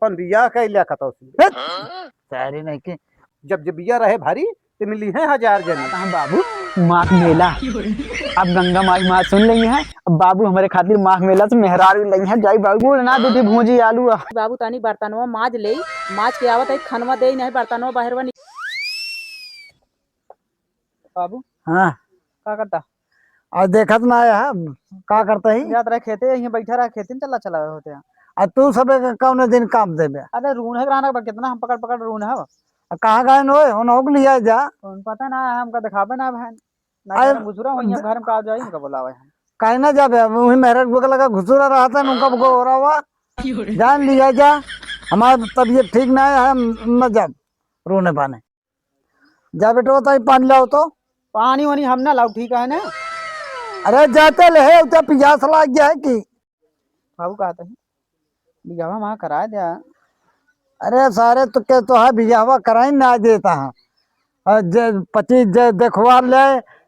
पण बिया का इल्या कतो सारी नहीं कि जब जब बिया रहे भारी तो मिली है 1000 जनी। हाँ बाबू, माघ मेला अब गंगा माई माँ सुन ली है। अब बाबू हमारे खातिर माघ मेला से मेहरारू लगी है। जाई बाबू ना दूधी भूंजी आलू बाबू तानी बर्तनवा माज ले, माज के आवत है खनवा दे नहीं बर्तनवा बाहरवा नहीं। बाबू हाँ का करता और देखत ना आया का करता ही याद रहे खेते यहीं बैठा रहा खेते में चला चला होते हैं। और तू सब कौन दिन काम देबे अरे रून है कराना कितना हम पकड़ पकड़ रून है कहाँ गए होए उन लिया जा पता ना हमका दिखावे ना बहन अरे ना गुजरा वहीं घर में का जाए इनका बुलावे हम कहीं ना जाबे वही मेहरत बगल लगा घुसूरा रहा था उनका बको हो रहा हुआ जान लिया जा। हमारा तबीयत ठीक ना है हम न जा रोने पाने जा बेटो होता ही पानी लाओ तो पानी वानी हम ना लाओ ठीक है ना। अरे जाते ले उतना पियास लग गया है कि बाबू कहते हैं बिगावा वहाँ करा दिया। अरे सारे तो के तो है बियाहवा कराई ना देता है पति देखवा ले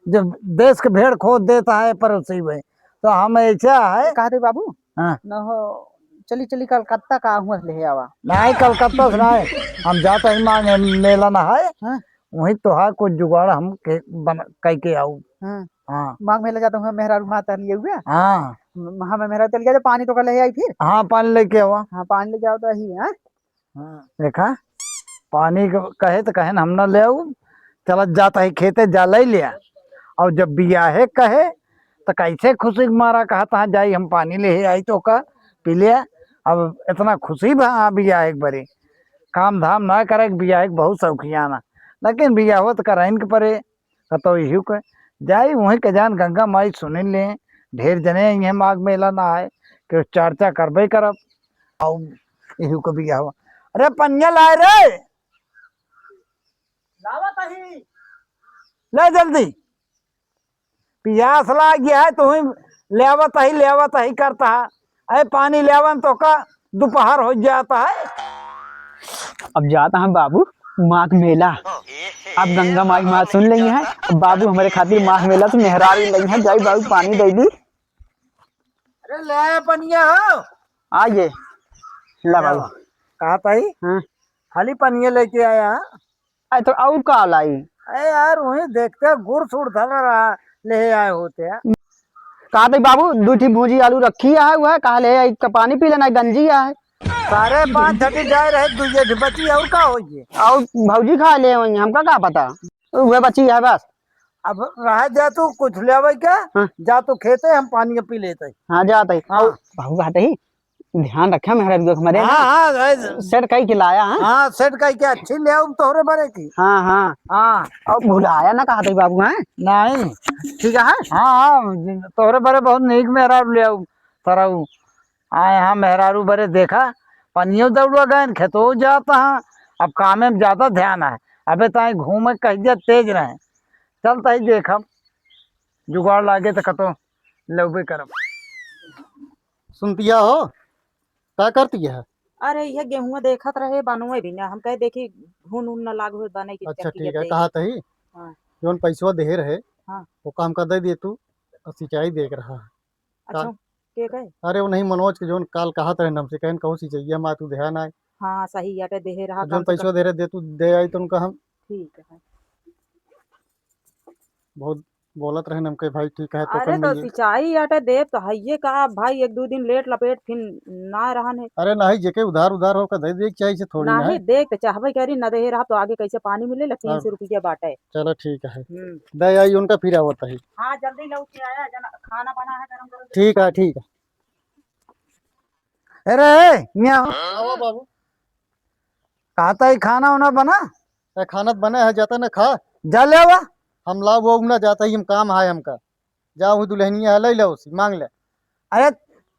जब देश के भेड़ खोद देता है पर उसी में तो हम ऐसा है कहते बाबू हाँ न हो चली चली कलकत्ता का हुआ ले आवा नहीं कलकत्ता से नहीं हम जाते ही मांगे मेला ना है हाँ? वही तो है कुछ जुगाड़ हम कह के आऊ हाँ हाँ माघ मेला जाता हूँ मेहरारू माता लिए हुए हाँ हाँ मैं मेहरा चल गया पानी तो कर ले आई फिर हाँ पानी लेके आवा हाँ पानी ले जाओ तो ही है। देखा पानी कहे तो कहे हम ना ले आऊ चल जाता ही खेते जा ले लिया और जब बियाहे कहे तो कैसे खुशी मारा कहा था जाई हम पानी ले आई तो का पी लिया। अब इतना खुशी बियाह एक बारी काम धाम ना करे बियाह बहुत शौकियाना लेकिन बियाह तो कराइन के परे कतो यही के जाई वहीं के जान गंगा माई सुन ले ढेर जने ये माघ मेला ना आए कि चर्चा करबे करब और यही को बियाह। अरे पनिया लाए रे ले जल्दी पियास लग गया है तो लेवत ही करता है। अरे पानी लेवन तो का दोपहर हो जाता है। अब जाता है बाबू माघ मेला अब गंगा माई माँ सुन ली है। अब बाबू हमारे खातिर माघ मेला तो मेहरारू लगी है। जाई बाबू पानी दे दी। अरे ले पनिया हो आइए ला बाबू कहा ताई हाँ खाली पनिया लेके आया। अरे तो और का लाई अरे यार वही देखते गुड़ सुड़ धर रहा ले आए होते हैं। कहा था बाबू दूधी भूंजी आलू रखी है वह कहा ले आई का पानी पी लेना गंजी है सारे 5 छठी जाए रहे दूजे बची और का हो और भौजी खा ले वही हमका क्या पता वह बची है बस। अब रह जा तू कुछ ले आवे क्या हाँ? जा तू खेते हम पानी पी लेते। हाँ जाते ही हाँ। बाबू कहते ही ध्यान रखा मेहरा हमारे हाँ हाँ सेट कहीं खिलाया हाँ हाँ सेट का क्या अच्छी ले आऊं तोहरे बड़े की। हाँ हाँ हाँ और भुलाया ना कहा था बाबू है नहीं ठीक है हाँ हाँ तोहरे बड़े बहुत नीक मेहरारू ले आऊ तरऊ हाँ यहाँ मेहरारू बड़े देखा पनियो दौड़ा गए खेतो जाता है। अब कामे में ज्यादा ध्यान है अबे ताई घूमे कहिए तेज रहे चलता ही देखा जुगाड़ लागे तो कतो लौबे करब। सुनतिया हो क्या करती है। अरे यह गेहूं देखत रहे बानुए भी ना हम कहे देखी घून उन न लागो बने की अच्छा चक्की ठीक है जब कहा तही हाँ। जोन पैसवा दे रहे हाँ। वो काम कर दे दिए तू और सिंचाई देख रहा है। अच्छा के कहे अरे वो नहीं मनोज के जोन काल कहा रहे हमसे कहन कहूँ सिंचाइया माँ तू ध्यान आए हाँ सही याटे दे रहा जोन पैसवा दे रहे दे तू दे आई तो उनका हम ठीक है। बहुत बोलत रहे हमके भाई ठीक है तो अरे कल तो मिलिए। सिंचाई याटे देव तो हइये कहा भाई 1-2 दिन लेट लपेट फिर ना रहन है अरे नहीं जेके उधार उधार होकर दे दे चाहिए से थोड़ी ना नहीं है। देख तो चाहबे करी न दे रहा तो आगे कैसे पानी मिले ला 300 रुपया बाटे। चलो ठीक है दे आई उनका फिर आवत है। हाँ जल्दी लौट के आया जना खाना बना है गरम गरम। ठीक है ठीक है। अरे आओ बाबू कहा था खाना वाना बना खाना बने है जाता ना खा जा ले वा हम ला वो ना जाता ही हम काम है हमका जाओ दुल्हनिया ले लो उसी मांग ले। अरे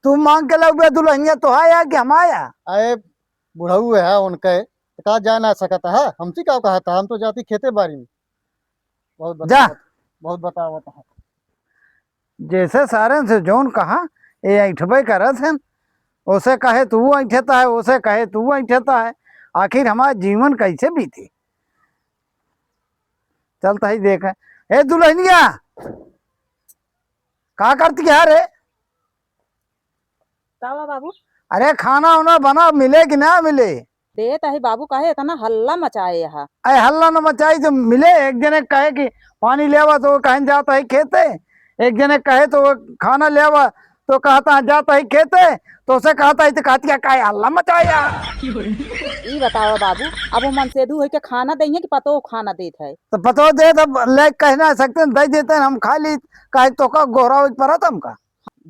तू मांग के लगे दुल्हनिया तो आया कि हम आया अरे बुढ़ऊ है उनके कहा जा ना सकता है हमसे क्या कहा था हम तो जाती खेते बाड़ी में बहुत जा बहुत बतावत है। जैसे सारे से जोन कहा ये ऐठबे करत है उसे कहे तू ऐठता है उसे कहे तू ऐठता है आखिर हमारा जीवन कैसे बीती चलता ही देख ए दुल्हनिया का करती है रे तावा बाबू अरे खाना उना बना, मिले कि ना मिले? देत है बाबू, काहे इतना हल्ला मचाए यहाँ? अरे हल्ला न मचाई तो मिले। एक जने कहे कि पानी ले आवा तो वो कहीं जाता है खेते, एक जने कहे तो वो खाना ले आवा तो कहता है जाता है खेते, तो उसे कहता है तो कहती है काहे हल्ला मचाया। ई बताओ बाबू, अब वो मनसेधु है के खाना देंगे कि पतो खाना देत है? तो पतो दे तब ले कह ना सकते, दे देते हैं हम खा ली, कहे तो का गोहरा पड़ा हमका।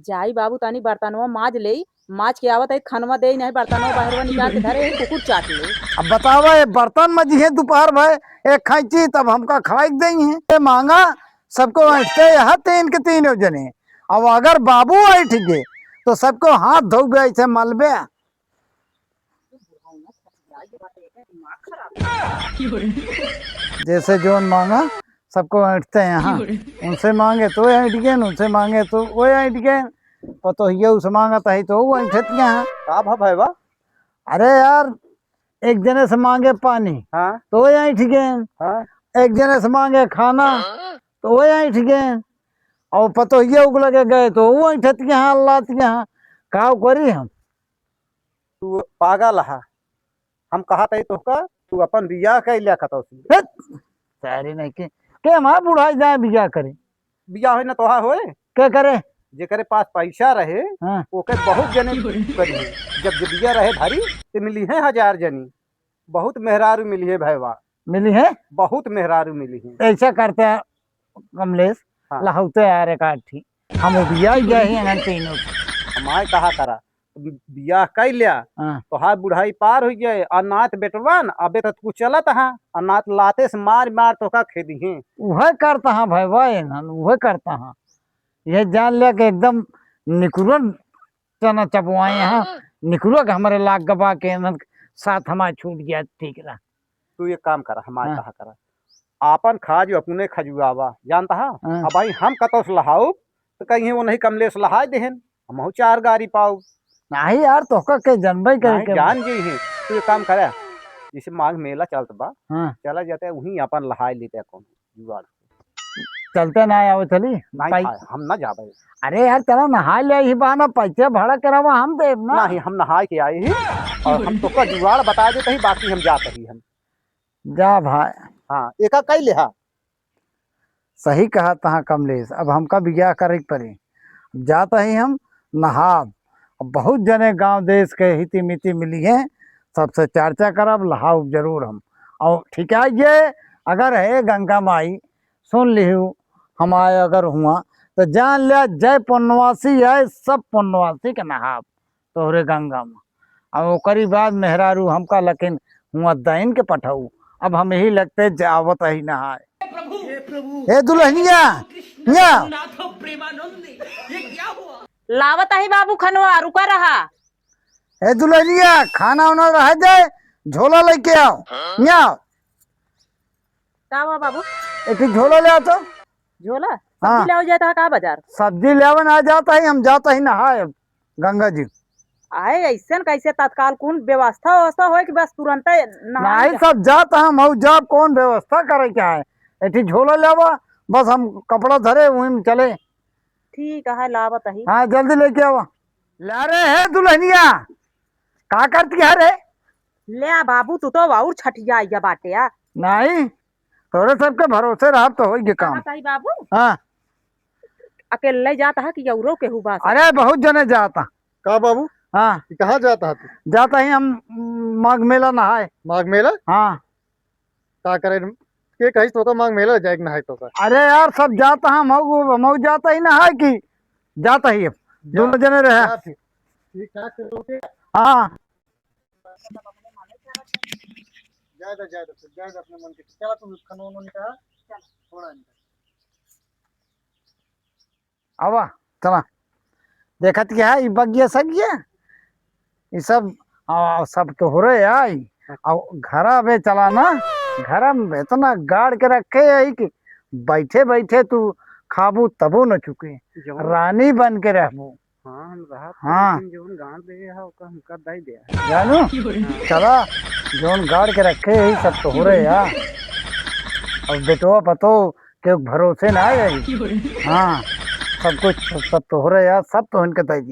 जाई बाबू तानी बर्तनवा माज ले, माज के आवत है खनवा दे नहीं, बर्तनवा बाहरवा निकाल के धरे है, कुकुर चाट ले। अब बतावा ये बर्तन में जी दोपहर भर एक खाई तब हमका खवाई देंगे। ये मांगा सबको ऐठते यहाँ तीन के तीन जने, अब अगर बाबू ऐठ गए तो सबको हाथ धो गए ऐसे मलबे। जैसे जोन मांगा सबको ऐठते हैं यहाँ, उनसे मांगे तो ऐठ गए, उनसे मांगे तो वो ऐठ गए, पतो ये उसे मांगा तो वो ऐठत यहाँ। का भाई बा? अरे यार एक जने से मांगे पानी हाँ तो वो ऐठ गए, हाँ एक जने से मांगे खाना तो वो ऐठ गए, और पतो ये उगल के गए तो वो ऐठत यहाँ अल्लाह यहाँ। का करी हम? तू पागल है, हम कहा था तो का तू अपन बियाह कर लिया खतो। सारी नहीं के हमारा बुढ़ाई जाए बिया करे, बियाह है ना तोहा होए, क्या करे? जेकरे पास पैसा रहे हाँ ओके बहुत जने करी है। जब बिया रहे भारी तो मिली है 1000 जनी, बहुत मेहरारू मिली है भैया, मिली है, बहुत मेहरारू मिली है। ऐसा करते हैं कमलेश, हाँ। लहौते आ रे काठी हम बिया गए ही तीनों। हमारे कहा करा बियाह कर लिया हाँ तो हाथ बुढ़ाई पार हो गए, अनाथ बेटवान अबे तो तू चलत हाँ, अनाथ लाते से मार मार तो का खेदी है। वह करता हाँ भाई वाह, वह करता हाँ। यह जान लिया कि एकदम निकुरन चना चबुआए यहाँ, निकुरा के हमारे लाग गबा के साथ हमारे छूट गया, ठीक रहा। तू ये काम करा, हमारे हाँ। कहा करा आपन खा जो अपने खजुआवा जानता है। हाँ। अब भाई हम कतो से लहाऊ तो कहीं वो नहीं कमलेश लहा देहन, हम 4 गाड़ी पाऊ नहीं यार तो के जनबई करे नहीं के। जान जी है। तू ये काम करा, जैसे माघ मेला चलता बा, हाँ चला जाता है वहीं अपन लहाई लेते हैं कौन जुगाड़। चलते ना आओ चली नहीं हम ना जाबे, अरे यार चला नहा ले ही बहाना, पैसे भाड़ा करावा हम दे ना। नहीं हम नहा के आए हैं और हम तो का जुगाड़ बता देते ही, बाकी हम जाते ही हम। जा भाई। हाँ एका कई लिहा सही कहा तहा कमलेश, अब हमका बियाह करे के पड़ी, जाता ही हम नहा। बहुत जने गांव देश के हिती मिती मिली है, सबसे चर्चा करब, लहाऊ जरूर हम। और ठीक है ये अगर है गंगा माई सुन लिहू हमारे अगर हुआ तो जान लिया जय पुण्यवासी है, सब पुण्यवासी के नहाब तोहरे गंगा में। अब ओकरी बाद मेहरारू हमका लकिन हुआ दैन के पठाऊ, अब हम यही लगते जावत ही नहाए। हे दुल्हनिया लावत है बाबू खनवा, रुका रहा। हे दुल्हनिया खाना उना रह जाए, झोला लेके आओ। यहाँ का हुआ बाबू? एक झोला ले आओ तो। झोला हाँ। सब्जी ले जाता है का बाजार? सब्जी लेवन आ जाता ही, हम जाता ही नहाए गंगा जी। आए ऐसे कैसे तत्काल कौन व्यवस्था हो कि बस तुरंत नहीं सब जाता हम हो, जाब कौन व्यवस्था करे क्या है, एठी झोला लेवा बस, हम कपड़ा धरे वहीं में चले। ठीक है लावत है। हाँ जल्दी लेके आवा। ला रे है दुल्हनिया, का करती है रे? ले आ बाबू, तू तो और छठिया आइया बाटे या नहीं थोड़े सबके भरोसे रहा तो होगी काम। सही बाबू, हाँ अकेले जाता है कि औरों के हुआ? अरे बहुत जने जाता। का बाबू हाँ कहाँ जाता है तू? जाता ही हम माघ मेला नहाए। माघ मेला हाँ का करे के कही तो का माघ मेला जाए ना है तो का? अरे यार सब जाता हम मऊ जाता ही नहाए कि जाता ही अब दोनों जने रहे। ठीक ठाक करोगे? हाँ जाए अपने मन के चला तू खाना उन्होंने कहा थोड़ा नहीं। आवा चला, देखत क्या है बगिया सगिया ये सब सब तो हो रहे आई। और घरा बे चला ना, घर में इतना गाड़ के रखे है कि बैठे बैठे तू खाबू तबो न चुके, रानी बन के रहबू। हाँ हम रहा हाँ जोन गाड़ दे है ओका हमका दई दे जानू चला, जोन गाड़ के रखे है सब तो हो रहे यार। अब बेटवा पतो के भरोसे ना आ गई। हाँ सब कुछ सब तो हो रहे यार, सब तो इनके दई दी।